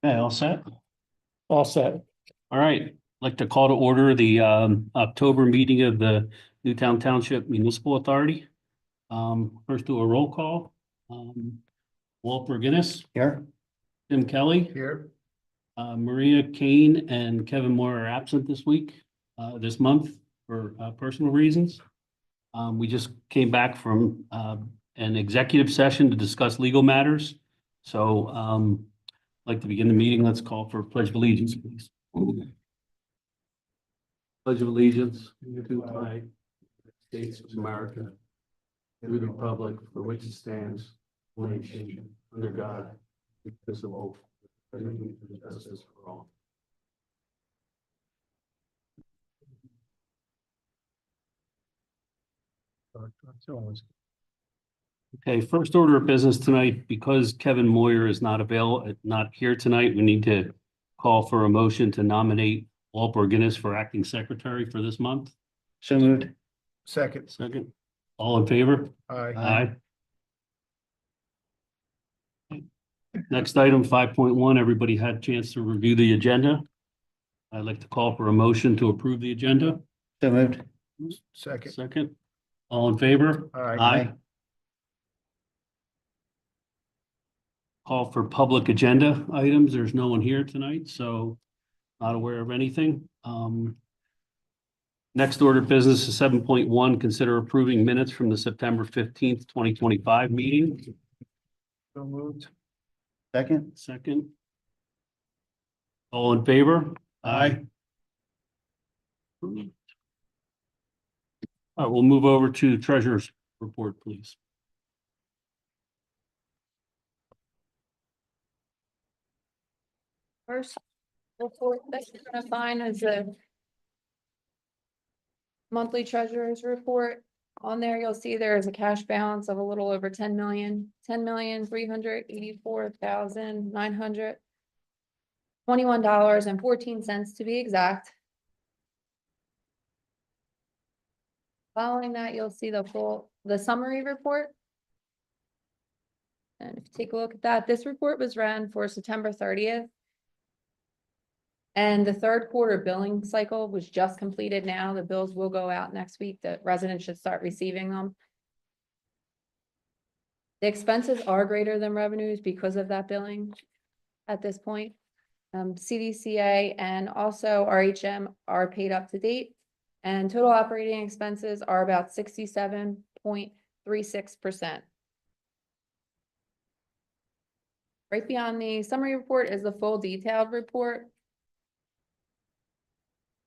Okay, all set? All set. All right, I'd like to call to order the October meeting of the Newtown Township Municipal Authority. First do a roll call. Walter Guinness, Here. Tim Kelly, Here. Maria Kane and Kevin Moore are absent this month for personal reasons. We just came back from an executive session to discuss legal matters. So I'd like to begin the meeting. Let's call for Pledge of Allegiance, please. Pledge of Allegiance to the flag of the States of America, and to the republic for which it stands, one nation, under God, indivisible, with liberty and justice for all. Okay, first order of business tonight, because Kevin Moyer is not here tonight, we need to call for a motion to nominate Walter Guinness for acting secretary for this month. So moved. Second. All in favor? Aye. Next item, 5.1, everybody had a chance to review the agenda. I'd like to call for a motion to approve the agenda. So moved. Second. All in favor? Aye. Call for public agenda items. There's no one here tonight, so not aware of anything. Next order of business is 7.1, consider approving minutes from the September 15th, 2025 meeting. So moved. Second. All in favor? Aye. All right, we'll move over to the treasurer's report, please. First report that you're gonna find is a monthly treasurer's report. On there, you'll see there is a cash balance of a little over 10,384,921.14 to be exact. Following that, you'll see the summary report. And if you take a look at that, this report was ran for September 30th. And the third quarter billing cycle was just completed now. The bills will go out next week. The residents should start receiving them. The expenses are greater than revenues because of that billing at this point. CDCA and also RHM are paid up to date. And total operating expenses are about 67.36%. Right beyond the summary report is the full detailed report.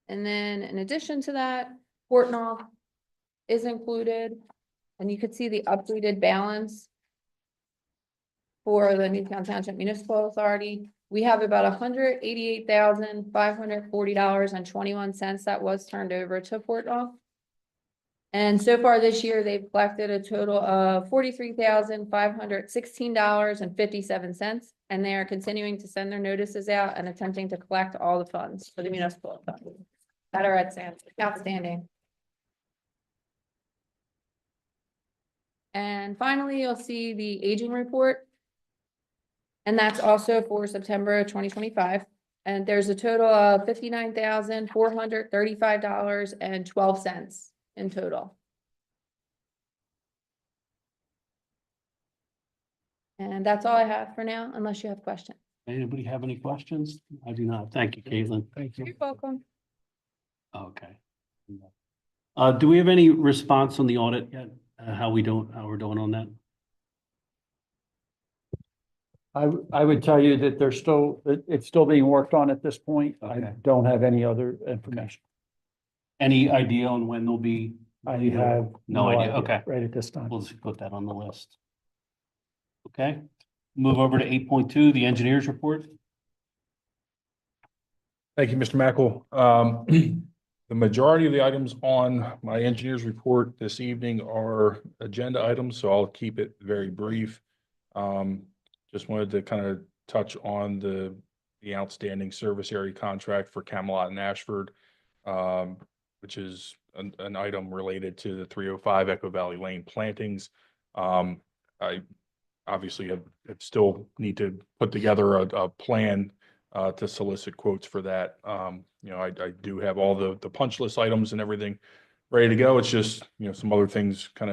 And then in addition to that, Portnoy is included, and you could see the updated balance for the Newtown Township Municipal Authority. We have about $188,540.21 that was turned over to Portnoy. And so far this year, they've collected a total of $43,516.57. And they are continuing to send their notices out and attempting to collect all the funds for the municipal authority that are outstanding. And finally, you'll see the aging report. And that's also for September 2025. And there's a total of $59,435.12 in total. And that's all I have for now, unless you have questions. Anybody have any questions? I do not. Thank you, Caitlin. Thank you. You're welcome. Okay. Do we have any response on the audit yet? How we're doing on that? I would tell you that it's still being worked on at this point. I Okay. don't have any other information. Any idea on when they'll be? I have No idea. Okay. right at this time. We'll just put that on the list. Okay, move over to 8.2, the engineer's report. Thank you, Mr. Mackel. The majority of the items on my engineer's report this evening are agenda items, so I'll keep it very brief. Just wanted to kind of touch on the outstanding service area contract for Camelot and Ashford, which is an item related to the 305 Echo Valley Lane plantings. I obviously have still need to put together a plan to solicit quotes for that. You know, I do have all the punch list items and everything ready to go. It's just, you know, some other things kind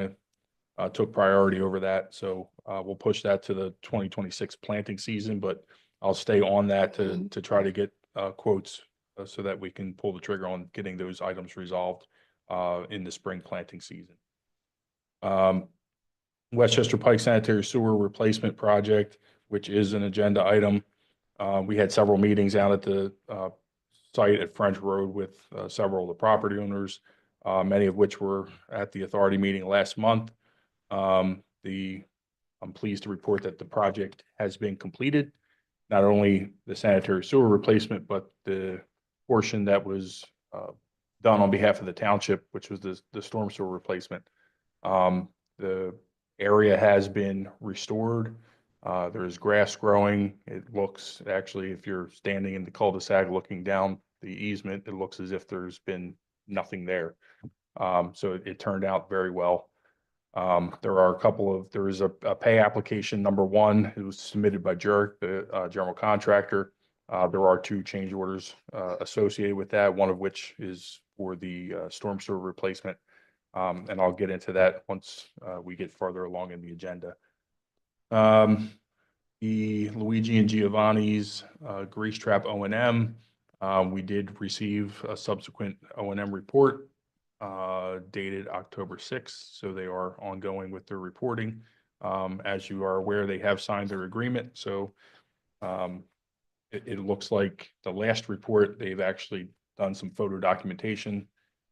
of took priority over that. So we'll push that to the 2026 planting season, but I'll stay on that to try to get quotes so that we can pull the trigger on getting those items resolved in the spring planting season. Westchester Pike Sanitary Sewer Replacement Project, which is an agenda item. We had several meetings out at the site at French Road with several of the property owners, many of which were at the authority meeting last month. I'm pleased to report that the project has been completed. Not only the sanitary sewer replacement, but the portion that was done on behalf of the township, which was the storm sewer replacement. The area has been restored. There is grass growing. It looks, actually, if you're standing in the cul-de-sac looking down the easement, it looks as if there's been nothing there. So it turned out very well. There is a pay application number 1. It was submitted by Jurich, the general contractor. There are 2 change orders associated with that, one of which is for the storm sewer replacement. And I'll get into that once we get further along in the agenda. The Luigi and Giovanni's grease trap O&M. We did receive a subsequent O&M report dated October 6th. So they are ongoing with their reporting. As you are aware, they have signed their agreement. So it looks like the last report, they've actually done some photo documentation.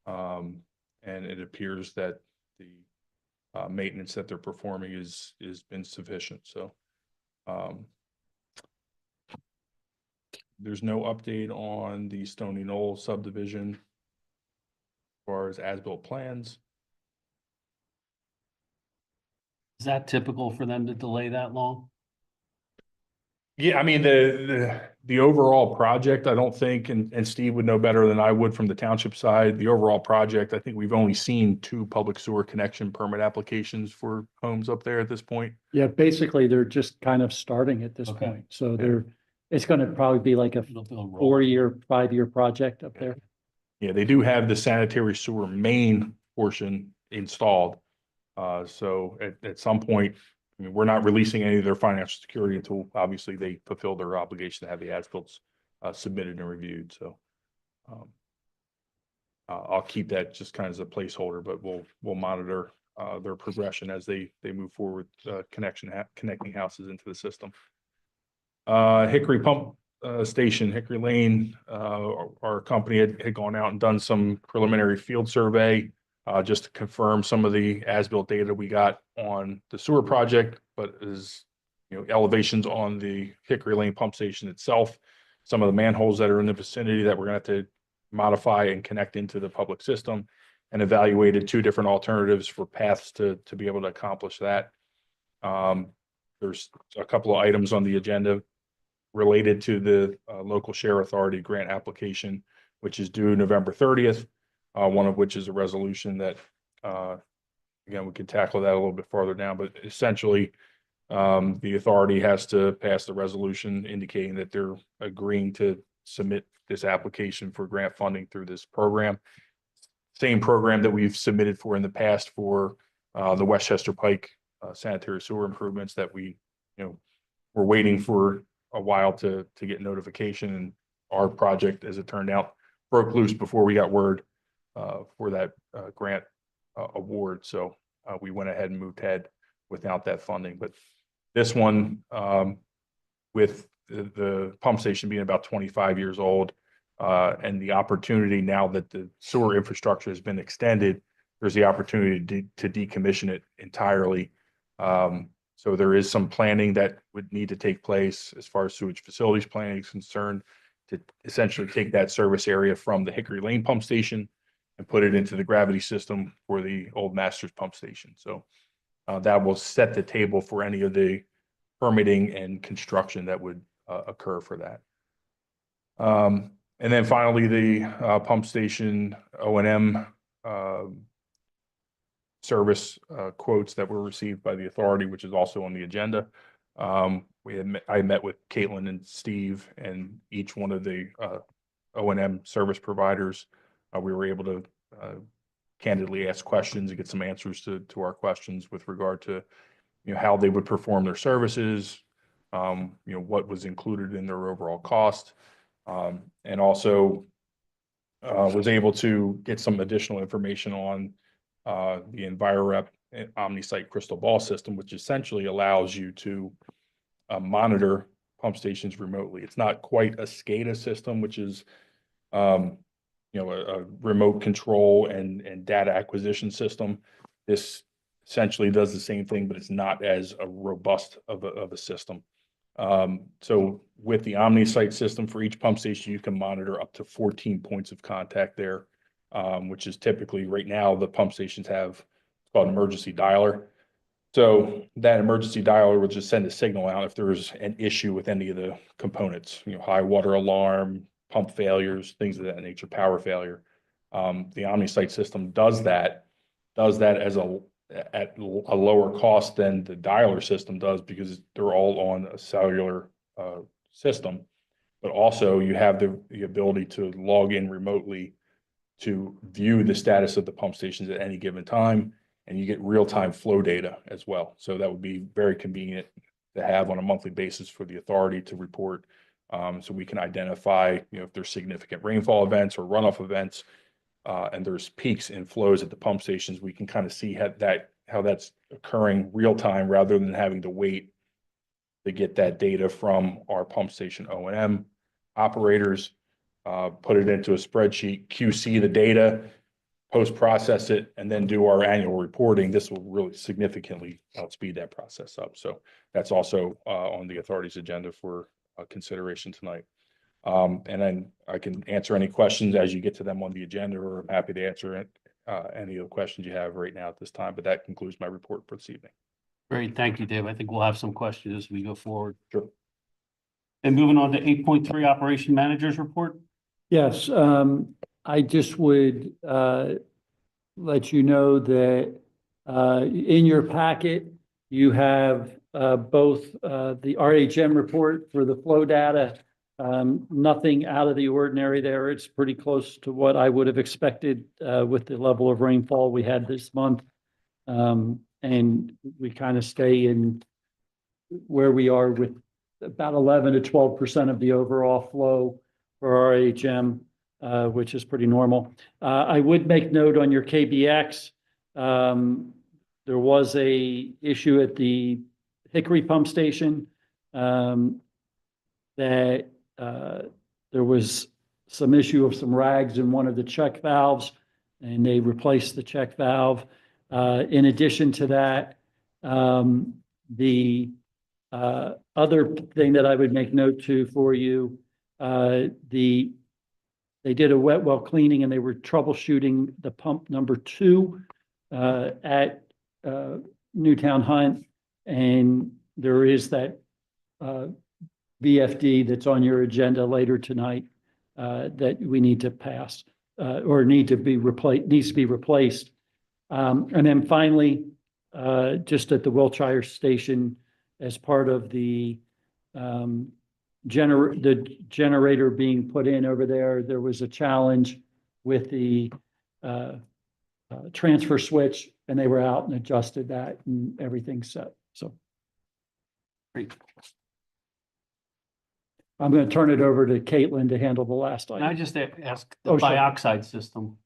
And it appears that the maintenance that they're performing is been sufficient. So there's no update on the Stony Knoll subdivision as far as built plans. Is that typical for them to delay that long? Yeah, I mean, the overall project, I don't think, and Steve would know better than I would from the township side, the overall project, I think we've only seen 2 public sewer connection permit applications for homes up there at this point. Yeah, basically, they're just kind of starting at this Okay. point. So it's going to probably be like a It'll roll. 4-year, 5-year project up there. Yeah, they do have the sanitary sewer main portion installed. So at some point, I mean, we're not releasing any of their financial security until obviously they fulfill their obligation to have the as-bills submitted and reviewed. So I'll keep that just kind of as a placeholder, but we'll monitor their progression as they move forward, connecting houses into the system. Hickory Pump Station, Hickory Lane, our company had gone out and done some preliminary field survey just to confirm some of the as-built data we got on the sewer project, but is, you know, elevations on the Hickory Lane pump station itself, some of the manholes that are in the vicinity that we're going to have to modify and connect into the public system, and evaluated 2 different alternatives for paths to be able to accomplish that. There's a couple of items on the agenda related to the local share authority grant application, which is due November 30th. One of which is a resolution that, again, we can tackle that a little bit farther down, but essentially, the authority has to pass the resolution indicating that they're agreeing to submit this application for grant funding through this program. Same program that we've submitted for in the past for the Westchester Pike sanitary sewer improvements that we, you know, we're waiting for a while to get notification, and our project, as it turned out, broke loose before we got word for that grant award. So we went ahead and moved ahead without that funding. But this one, with the pump station being about 25 years old, and the opportunity now that the sewer infrastructure has been extended, there's the opportunity to decommission it entirely. So there is some planning that would need to take place as far as sewage facilities planning is concerned, to essentially take that service area from the Hickory Lane pump station and put it into the gravity system for the old Masters pump station. So that will set the table for any of the permitting and construction that would occur for that. And then finally, the pump station O&M service quotes that were received by the authority, which is also on the agenda. I met with Caitlin and Steve and each one of the O&M service providers. We were able to candidly ask questions and get some answers to our questions with regard to, how they would perform their services, what was included in their overall cost. And also was able to get some additional information on the EnviroRep OmniSite crystal ball system, which essentially allows you to monitor pump stations remotely. It's not quite a SCADA system, which is a remote control and data acquisition system. This essentially does the same thing, but it's not as a robust of a system. So with the OmniSite system for each pump station, you can monitor up to 14 points of contact there, which is typically right now the pump stations have what's called an emergency dialer. So that emergency dialer will just send a signal out if there's an issue with any of the components, high water alarm, pump failures, things of that nature, power failure. The OmniSite system does that at a lower cost than the dialer system does because they're all on a cellular system. But also you have the ability to log in remotely to view the status of the pump stations at any given time, and you get real-time flow data as well. So that would be very convenient to have on a monthly basis for the authority to report. So we can identify, if there's significant rainfall events or runoff events, and there's peaks in flows at the pump stations, we can kind of see how that's occurring real time rather than having to wait to get that data from our pump station O&M operators, put it into a spreadsheet, QC the data, post-process it, and then do our annual reporting. This will really significantly speed that process up. So that's also on the authority's agenda for consideration tonight. And then I can answer any questions as you get to them on the agenda, or I'm happy to answer any of the questions you have right now at this time, but that concludes my report for this evening. Great, thank you, Dave. I think we'll have some questions as we go forward. Sure. And moving on to 8.3 Operation Managers Report. Yes, I just would let you know that in your packet, you have both the RHM report for the flow data. Nothing out of the ordinary there. It's pretty close to what I would have expected with the level of rainfall we had this month. And we kind of stay in where we are with about 11 to 12% of the overall flow for RHM, which is pretty normal. I would make note on your KBX. There was a issue at the Hickory pump station that there was some issue of some rags in one of the check valves, and they replaced the check valve. In addition to that, the other thing that I would make note to for you, they did a wet well cleaning and they were troubleshooting the pump number 2 at Newtown Hunt, and there is that VFD that's on your agenda later tonight that we need to pass or needs to be replaced. And then finally, just at the Wiltshire station, as part of the generator being put in over there, there was a challenge with the transfer switch, and they were out and adjusted that, and everything's set. So Great. I'm going to turn it over to Caitlin to handle the last Can I item. just ask the Oh, sure. dioxide system?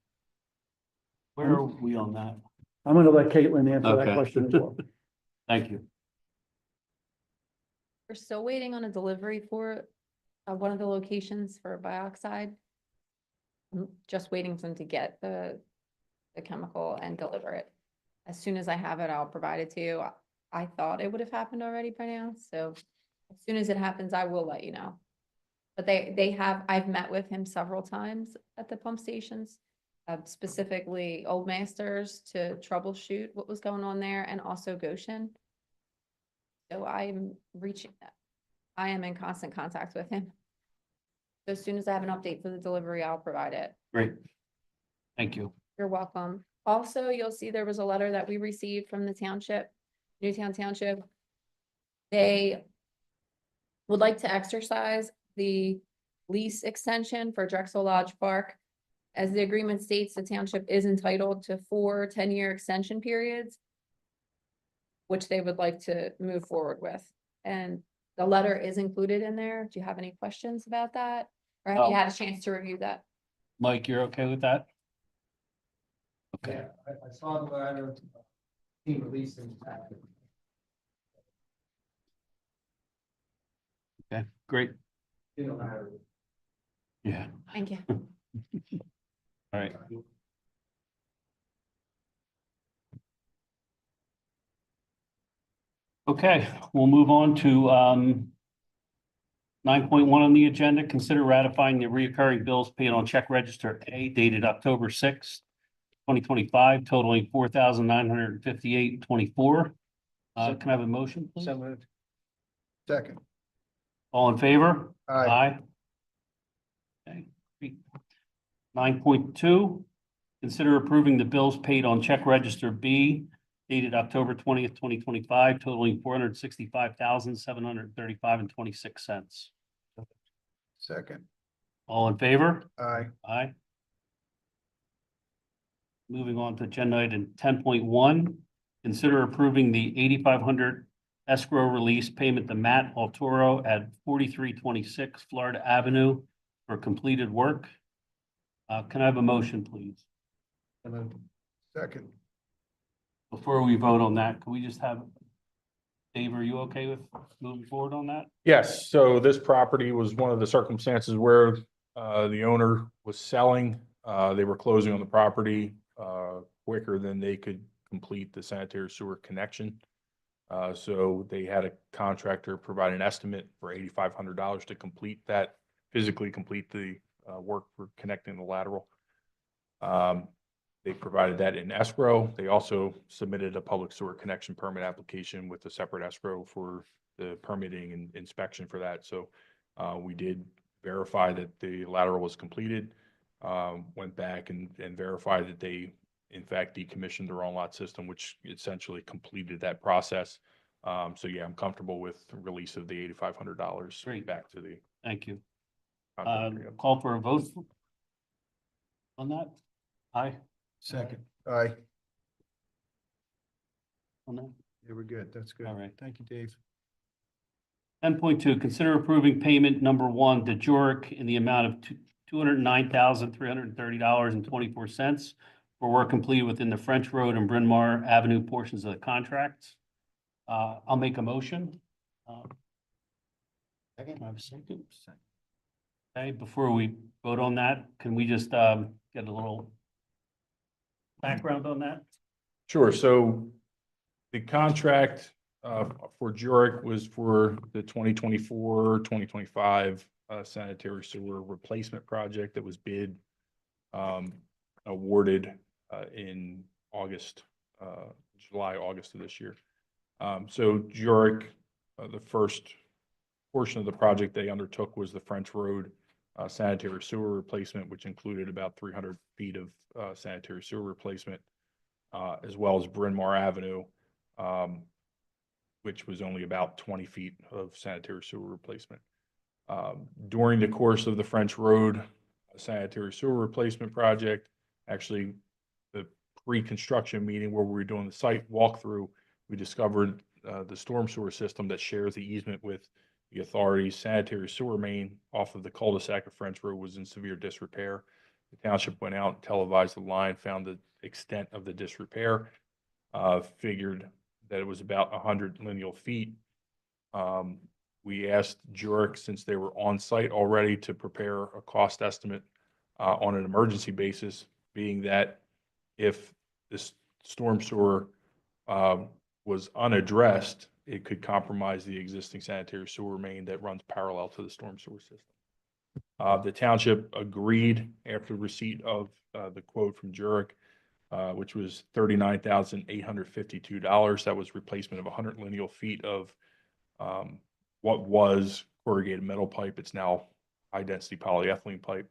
Where are we on that? I'm going to let Caitlin answer that Okay. question as well. Thank you. We're still waiting on a delivery for one of the locations for bioxide. I'm just waiting for them to get the chemical and deliver it. As soon as I have it, I'll provide it to you. I thought it would have happened already by now, so as soon as it happens, I will let you know. But I've met with him several times at the pump stations, specifically Old Masters, to troubleshoot what was going on there, and also Goshen. So I am in constant contact with him. So as soon as I have an update for the delivery, I'll provide it. Great. Thank you. You're welcome. Also, you'll see there was a letter that we received from the township, Newtown Township, They would like to exercise the lease extension for Drexel Lodge Park. As the agreement states, the township is entitled to 4 10-year extension periods, which they would like to move forward with. And the letter is included in there. Do you have any questions about that? Or have you No. had a chance to review that? Mike, you're okay with that? Okay, I saw the letter, being released in the packet. okay, great. You don't have it. Yeah, Thank you. all right. Okay, we'll move on to 9.1 on the agenda. Consider ratifying the reoccurring bills paid on check register A dated October 6th, 2025, totaling $4,958.24. Can I have a motion, please? So moved. Second. All in favor? Aye. Okay. 9.2, consider approving the bills paid on check register B dated October 20th, 2025, totaling $465,735.26. Second. All in favor? Aye. Aye. Moving on to agenda item 10.1, consider approving the 8,500 escrow release payment to Matt Alturo at 4326 Florida Avenue for completed work. Can I have a motion, please? So moved. Second. Before we vote on that, can we just have, Dave, are you okay with moving forward on that? Yes, so this property was one of the circumstances where the owner was selling. They were closing on the property quicker than they could complete the sanitary sewer connection. So they had a contractor provide an estimate for $8,500 to complete that, physically complete the work for connecting the lateral. They provided that in escrow. They also submitted a public sewer connection permit application with a separate escrow for the permitting and inspection for that. So we did verify that the lateral was completed, went back and verified that they in fact decommissioned their own lot system, which essentially completed that process. So yeah, I'm comfortable with the release of the $8,500 Great. back to the Thank you. contractor. Call for a vote on that? Aye, Second. Aye. on that? Yeah, we're good. That's good. All right. Thank you, Dave. 10.2, consider approving payment number 1 to Jurich in the amount of $209,330.24 for work completed within the French Road and Bryn Mawr Avenue portions of the contracts. I'll make a motion. Can I have a second? Okay, before we vote on that, can we just get a little background on that? Sure. So the contract for Jurich was for the 2024-2025 sanitary sewer replacement project that was bid, awarded in July, August of this year. So Jurich, the first portion of the project they undertook was the French Road sanitary sewer replacement, which included about 300 feet of sanitary sewer replacement, as well as Bryn Mawr Avenue, which was only about 20 feet of sanitary sewer replacement. During the course of the French Road sanitary sewer replacement project, actually the pre-construction meeting where we were doing the site walkthrough, we discovered the storm sewer system that shares the easement with the authority's sanitary sewer main off of the cul-de-sac of French Road was in severe disrepair. The township went out, televised the line, found the extent of the disrepair, figured that it was about 100 lineal feet. We asked Jurich, since they were on site already, to prepare a cost estimate on an emergency basis, being that if this storm sewer was unaddressed, it could compromise the existing sanitary sewer main that runs parallel to the storm sewer system. The township agreed after receipt of the quote from Jurich, which was $39,852. That was replacement of 100 lineal feet of what was corrugated metal pipe. It's now high-density polyethylene pipe,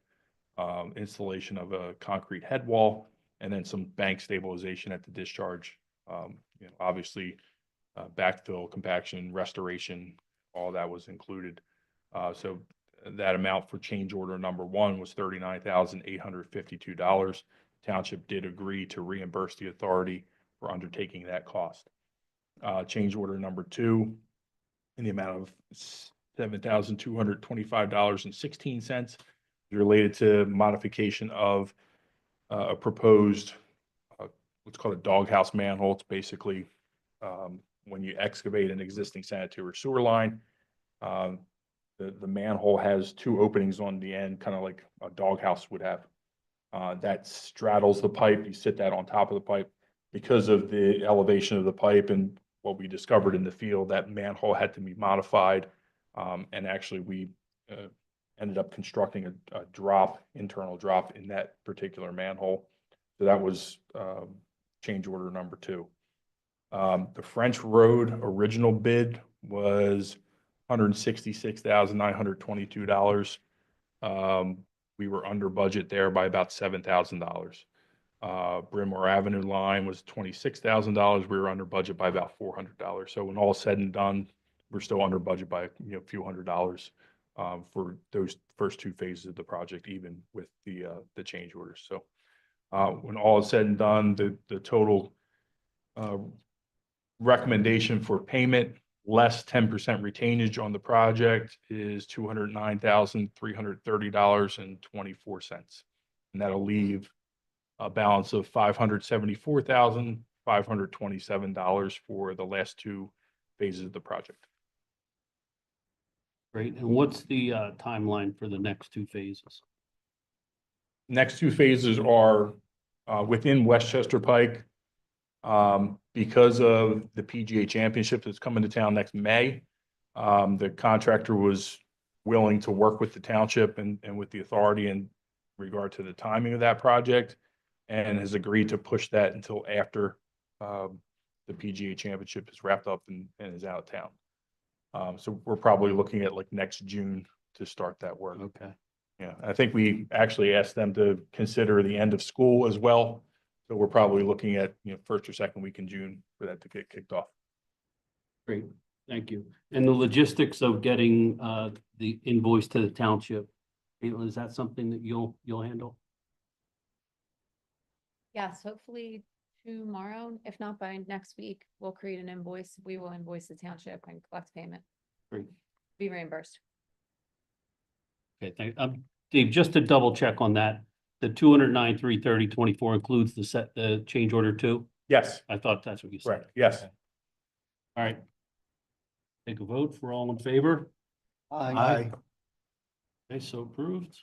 installation of a concrete head wall, and then some bank stabilization at the discharge. Obviously, backfill, compaction, restoration, all that was included. So that amount for change order number 1 was $39,852. Township did agree to reimburse the authority for undertaking that cost. Change order number 2 in the amount of $7,225.16 related to modification of a proposed what's called a doghouse manhole. It's basically when you excavate an existing sanitary sewer line, the manhole has 2 openings on the end, kind of like a doghouse would have. That straddles the pipe. You sit that on top of the pipe. Because of the elevation of the pipe and what we discovered in the field, that manhole had to be modified. And actually, we ended up constructing a internal drop in that particular manhole. So that was change order number 2. The French Road original bid was $166,922. We were under budget there by about $7,000. Bryn Mawr Avenue line was $26,000. We were under budget by about $400. So when all said and done, we're still under budget by a few $100s for those first 2 phases of the project, even with the change orders. So when all is said and done, the total recommendation for payment less 10% retainage on the project is $209,330.24, and that'll leave a balance of $574,527 for the last 2 phases of the project. Great. And what's the timeline for the next 2 phases? Next 2 phases are within Westchester Pike. Because of the PGA Championship that's coming to town next May, the contractor was willing to work with the township and with the authority in regard to the timing of that project, and has agreed to push that until after the PGA Championship is wrapped up and is out of town. So we're probably looking at like next June to start that work. Okay. Yeah, I think we actually asked them to consider the end of school as well. So we're probably looking at, first or second week in June for that to get kicked off. Great. Thank you. And the logistics of getting the invoice to the township, Caitlin, is that something that you'll handle? Yes, hopefully tomorrow, if not by next week, we'll create an invoice. We will invoice the township and collect payment, Great. be reimbursed. Okay, Dave, just to double check on that, the 209,330.24 includes the change order 2? Yes, I thought that's what you said. correct. Yes. Okay. All right. Take a vote for all in favor. Aye. Okay, so approved.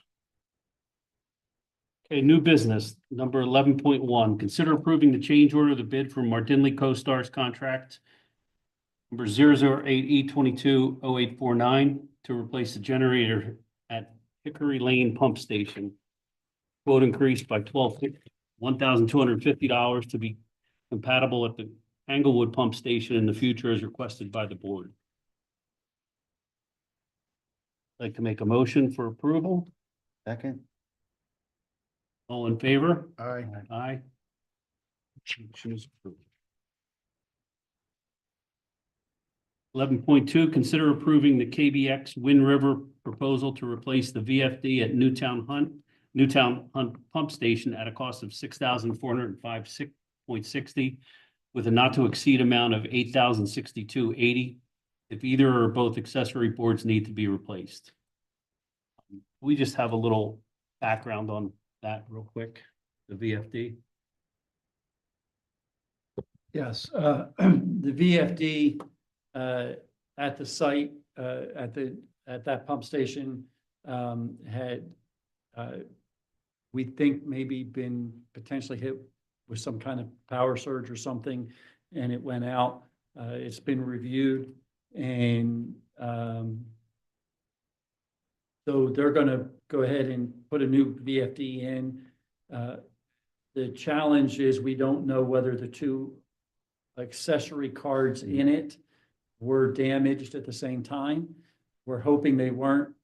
Okay, new business, number 11.1, consider approving the change order of the bid for Martinley Co-Stars contract number 008E220849 to replace the generator at Hickory Lane Pump Station. Quote increased by $1,250 to be compatible at the Englewood Pump Station in the future as requested by the board. I'd like to make a motion for approval. Second. All in favor? Aye. Aye. Motion is approved. 11.2, consider approving the KBX Wind River proposal to replace the VFD at Newtown Hunt Pump Station at a cost of $6,405.60 with a not to exceed amount of $8,062.80 if either or both accessory boards need to be replaced. We just have a little background on that real quick, the VFD. Yes, the VFD at the site, at that pump station, had, we think maybe been potentially hit with some kind of power surge or something, and it went out. It's been reviewed, and so they're gonna go ahead and put a new VFD in. The challenge is we don't know whether the 2 accessory cards in it were damaged at the same time. We're hoping they weren't.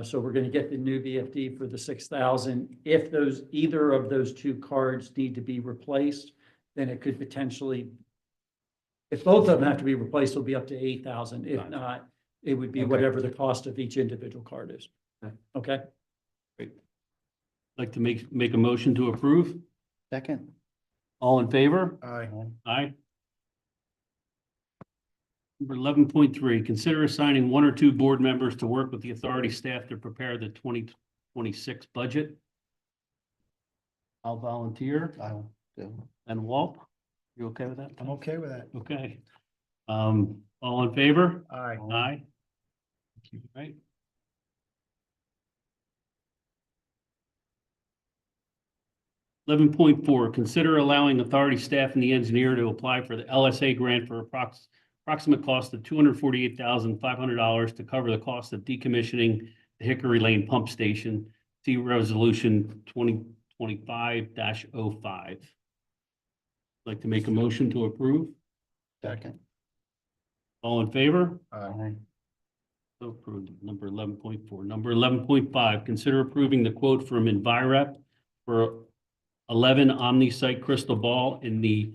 So we're going to get the new VFD for the 6,000. If either of those 2 cards need to be replaced, then it could potentially if both of them have to be replaced, it'll be up to 8,000. If Gotcha. not, it would be Okay. whatever the cost of each individual card is. Okay. Okay? Like to make a motion to approve? Second. All in favor? Aye. Aye. Number 11.3, consider assigning 1 or 2 board members to work with the authority staff to prepare the 2026 budget. I'll volunteer. I will do. And Walt, you okay with that? I'm okay with that. Okay. All in favor? Aye. Aye. Right. Eleven point four, consider allowing authority staff and the engineer to apply for the LSA grant for approximate cost of $248,500 to cover the cost of decommissioning the Hickory Lane Pump Station. See Resolution 2025-05. Like to make a motion to approve? Second. All in favor? Aye. So approved. Number 11.4. Number 11.5, consider approving the quote from Envirep for 11 Omni-Site crystal ball in the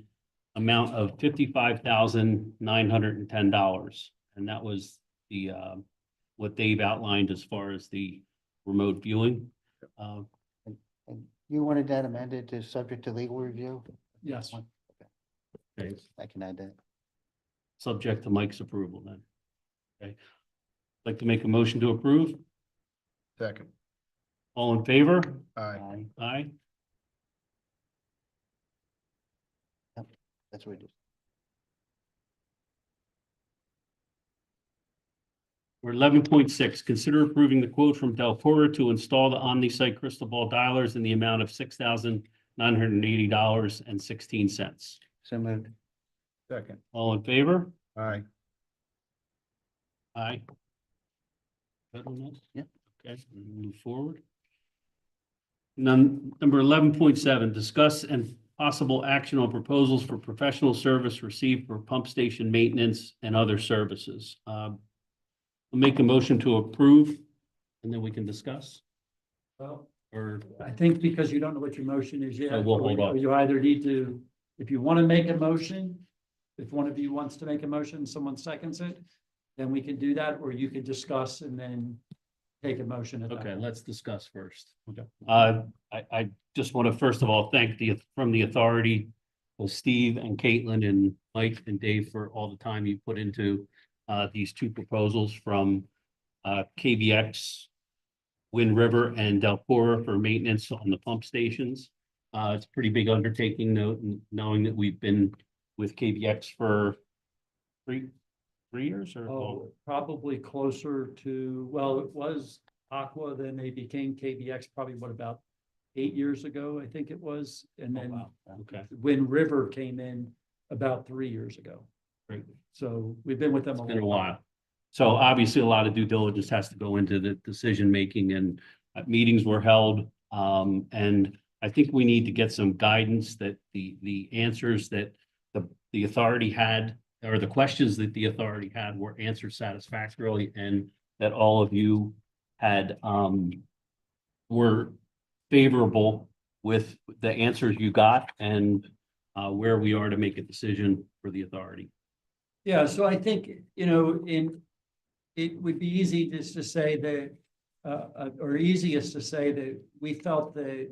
amount of $55,910. And that was the, what Dave outlined as far as the remote viewing. And you wanted that amended to subject to legal review? Yes. Okay, I can add that. subject to Mike's approval then. Okay. Like to make a motion to approve? Second. All in favor? Aye. Aye. That's what it is. Or 11.6, consider approving the quote from Delcora to install the Omni-Site crystal ball dialers in the amount of $6,980.16. So moved. Second. All in favor? Aye. Aye. Good on this? Yeah. Okay, we move forward. Number 11.7, discuss and possible action on proposals for professional service received for pump station maintenance and other services. I'll make a motion to approve, and then we can discuss, Well, or, I think because you don't know what your motion is yet. So we'll hold off. You either need to, if you want to make a motion, if one of you wants to make a motion, someone seconds it, then we can do that, or you could discuss and then take a motion at that okay, point. let's discuss first. Okay. I just want to first of all, thank from the authority, Steve and Caitlin and Mike and Dave for all the time you put into these 2 proposals from KBX, Wind River and Delcora for maintenance on the pump stations. It's a pretty big undertaking, knowing that we've been with KBX for three years or Oh, probably closer to, well, it was Aqua, then they became KBX, probably what, about 8 years ago, I think it was. And Oh, then wow. Okay, Wind River came in about 3 years ago. great. So we've been with them It's been a long time. while. So obviously a lot of due diligence has to go into the decision making and meetings were held. And I think we need to get some guidance that the answers that the authority had, or the questions that the authority had were answered satisfactorily, and that all of you had were favorable with the answers you got and where we are to make a decision for the authority. Yeah, so I think, it would be easy just to say that, or easiest to say that we felt that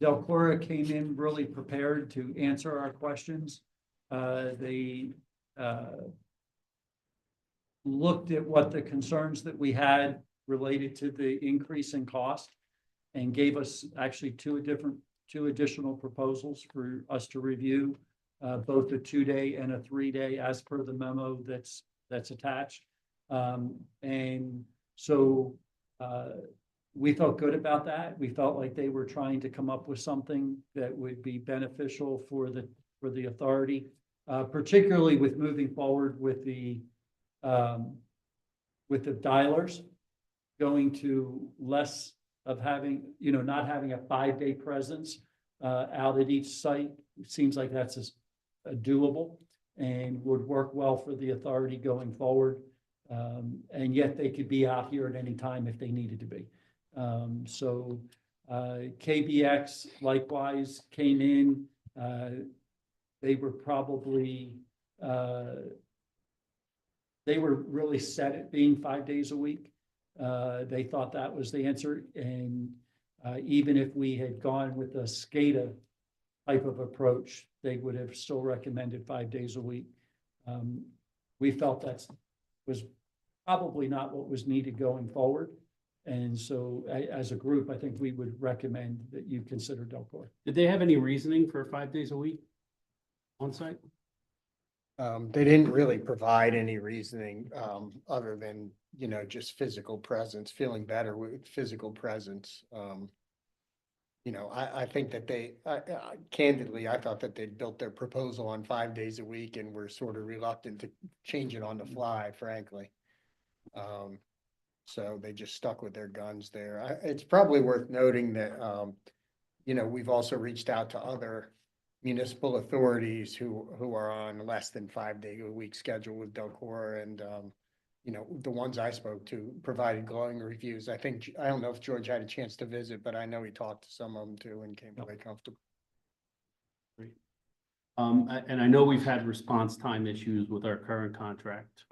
Delcora came in really prepared to answer our questions. They looked at what the concerns that we had related to the increase in cost and gave us actually two additional proposals for us to review, both a 2-day and a 3-day as per the memo that's attached. And so we felt good about that. We felt like they were trying to come up with something that would be beneficial for the authority, particularly with moving forward with the dialers, going to less of having, not having a 5-day presence out at each site. It seems like that's a doable and would work well for the authority going forward. And yet they could be out here at any time if they needed to be. KBX likewise came in, they were probably, they were really set at being 5 days a week. They thought that was the answer, and even if we had gone with the SCADA type of approach, they would have still recommended 5 days a week. We felt that was probably not what was needed going forward. And so as a group, I think we would recommend that you consider Delcor. Did they have any reasoning for 5 days a week on site? They didn't really provide any reasoning, other than, just physical presence, feeling better with physical presence. I think that candidly, I thought that they'd built their proposal on 5 days a week and were sort of reluctant to change it on the fly, frankly. So they just stuck with their guns there. It's probably worth noting that, we've also reached out to other municipal authorities who are on less than 5 day a week schedule with Delcor, and the ones I spoke to provided glowing reviews. I don't know if George had a chance to visit, but I know he talked to some of them too and came away comfortable. And I know we've had response time issues with our current contract.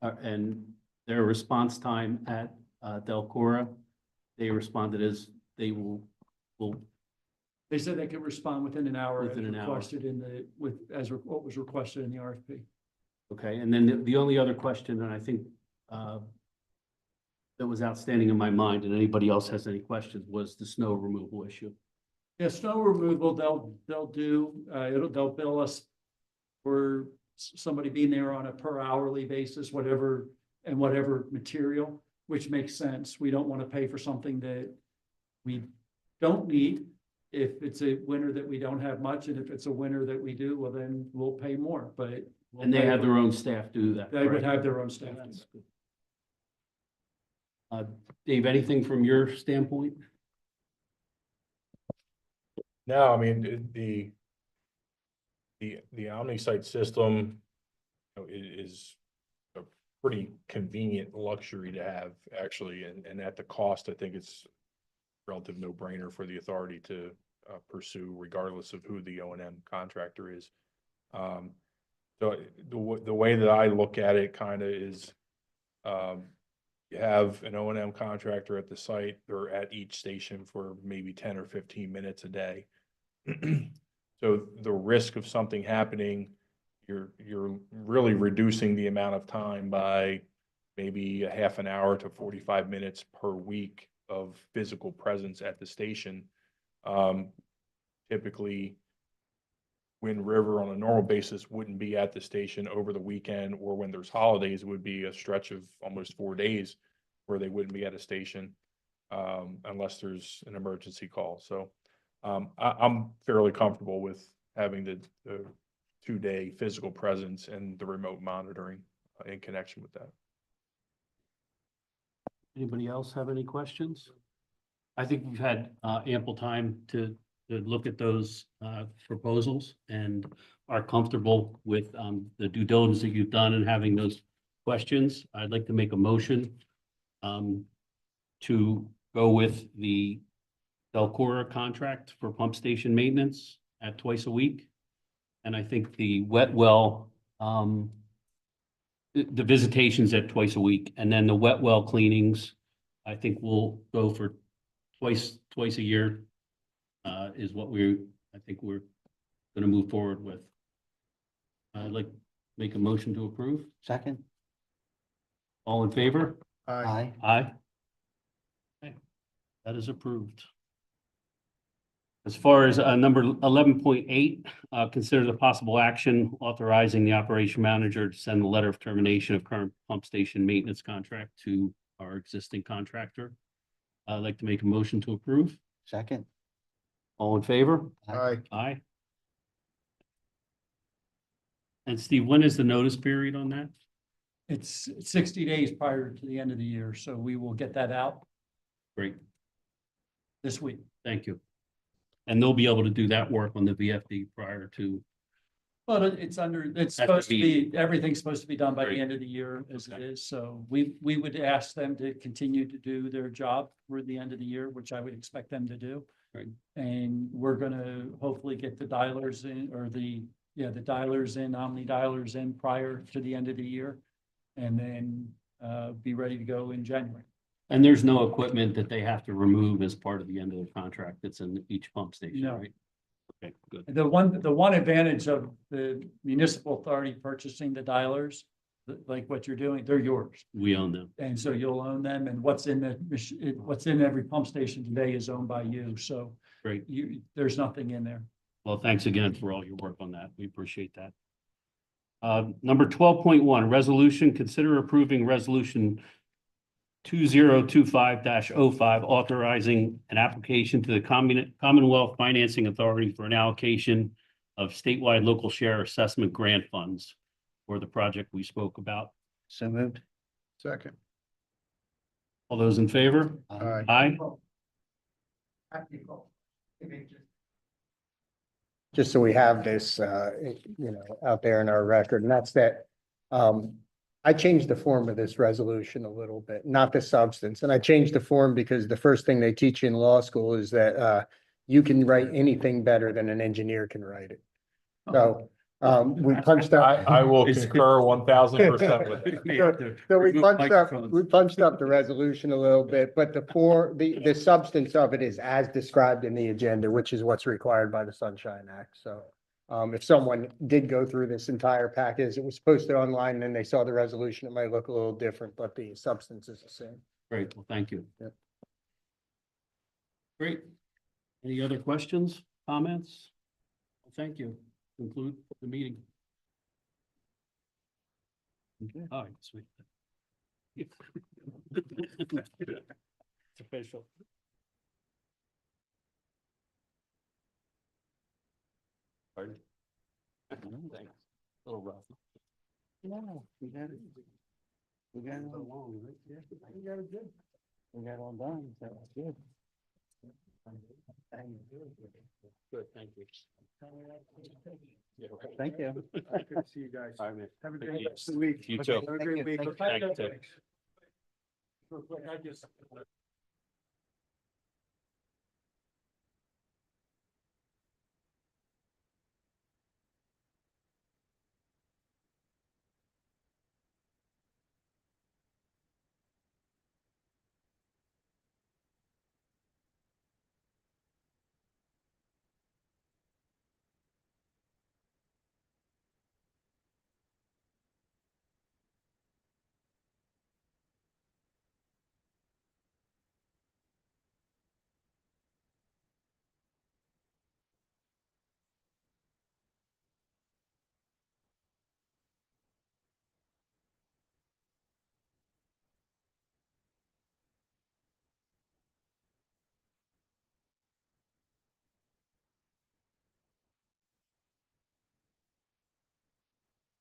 And their response time at Delcora, they responded as they will They said they could respond within an hour as Within an hour. requested what was requested in the RFP. Okay, and then the only other question, and I think that was outstanding in my mind, and anybody else has any questions, was the snow removal issue. Yeah, snow removal, they'll do, they'll bill us for somebody being there on a per hourly basis, whatever material, which makes sense. We don't want to pay for something that we don't need. If it's a winter that we don't have much, and if it's a winter that we do, well, then we'll pay more, but. And they have their own staff do that. They would correct? have their own staff. That's good. Dave, anything from your standpoint? No, I mean, the Omni-Site system is a pretty convenient luxury to have, actually, and at the cost, I think it's relative no-brainer for the authority to pursue, regardless of who the O&M contractor is. So the way that I look at it kind of is, you have an O&M contractor at the site or at each station for maybe 10 or 15 minutes a day. So the risk of something happening, you're really reducing the amount of time by maybe a half an hour to 45 minutes per week of physical presence at the station. Typically, Wind River on a normal basis wouldn't be at the station over the weekend, or when there's holidays, it would be a stretch of almost 4 days where they wouldn't be at a station unless there's an emergency call. So I'm fairly comfortable with having the 2-day physical presence and the remote monitoring in connection with that. Anybody else have any questions? I think we've had ample time to look at those proposals and are comfortable with the due diligence that you've done and having those questions. I'd like to make a motion to go with the Delcora contract for pump station maintenance at twice a week. And I think the wet well, the visitations at twice a week, and then the wet well cleanings, I think we'll go for twice a year, is what I think we're gonna move forward with. I'd like to make a motion to approve. Second? All in favor? Aye. Aye. Okay, that is approved. As far as number 11.8, consider the possible action authorizing the operation manager to send the letter of termination of current pump station maintenance contract to our existing contractor. I'd like to make a motion to approve. Second? All in favor? Aye. Aye. And Steve, when is the notice period on that? It's 60 days prior to the end of the year, so we will get that out Great, this week. thank you. And they'll be able to do that work on the VFD prior to, But it's That's supposed to the be, everything's supposed to be done by the Great. end of the year as it Okay. is. So we would ask them to continue to do their job for the end of the year, which I would expect them to do. Right. And we're gonna hopefully get the dialers in, or the Yeah, the dialers in, Omni dialers in prior to the end of the year. And then be ready to go in January. And there's no equipment that they have to remove as part of the end of the contract that's in each pump station, No. right? Okay, good. The one advantage of the municipal authority purchasing the dialers, like what you're doing, they're yours. We own them. And so you'll own them, and what's in what's in every pump station today is owned by you, so Great. there's nothing in there. Well, thanks again for all your work on that. We appreciate that. Number 12.1, resolution, consider approving resolution 2025-05, authorizing an application to the Commonwealth Financing Authority for an allocation of statewide local share assessment grant funds for the project we spoke about. So moved. Second. All those in favor? Aye. Aye. Just so we have this, out there in our record, and that's that, I changed the form of this resolution a little bit, not the substance. And I changed the form because the first thing they teach you in law school is that, you can write anything better than an engineer can write it. So, we punched up. I will concur 1000% with you. So we punched up the resolution a little bit, but the substance of it is as described in the agenda, which is what's required by the Sunshine Act. So if someone did go through this entire package, it was posted online and then they saw the resolution, it might look a little different, but the substance is the same. Great, well, thank you. Yep. Great. Any other questions, comments? Well, thank you. Conclude the meeting. Okay. All right, sweet. It's official. Pardon? Thanks. A little rough. No, we got it. We got it all. You got it good. We got it all done, so that's good. Good, thank you. Thank you. Good to see you guys. All right, man. Have a Thank great you. rest of the week. You Okay, too. Have a thank great you, week. thank you. Thank you. Real quick, I just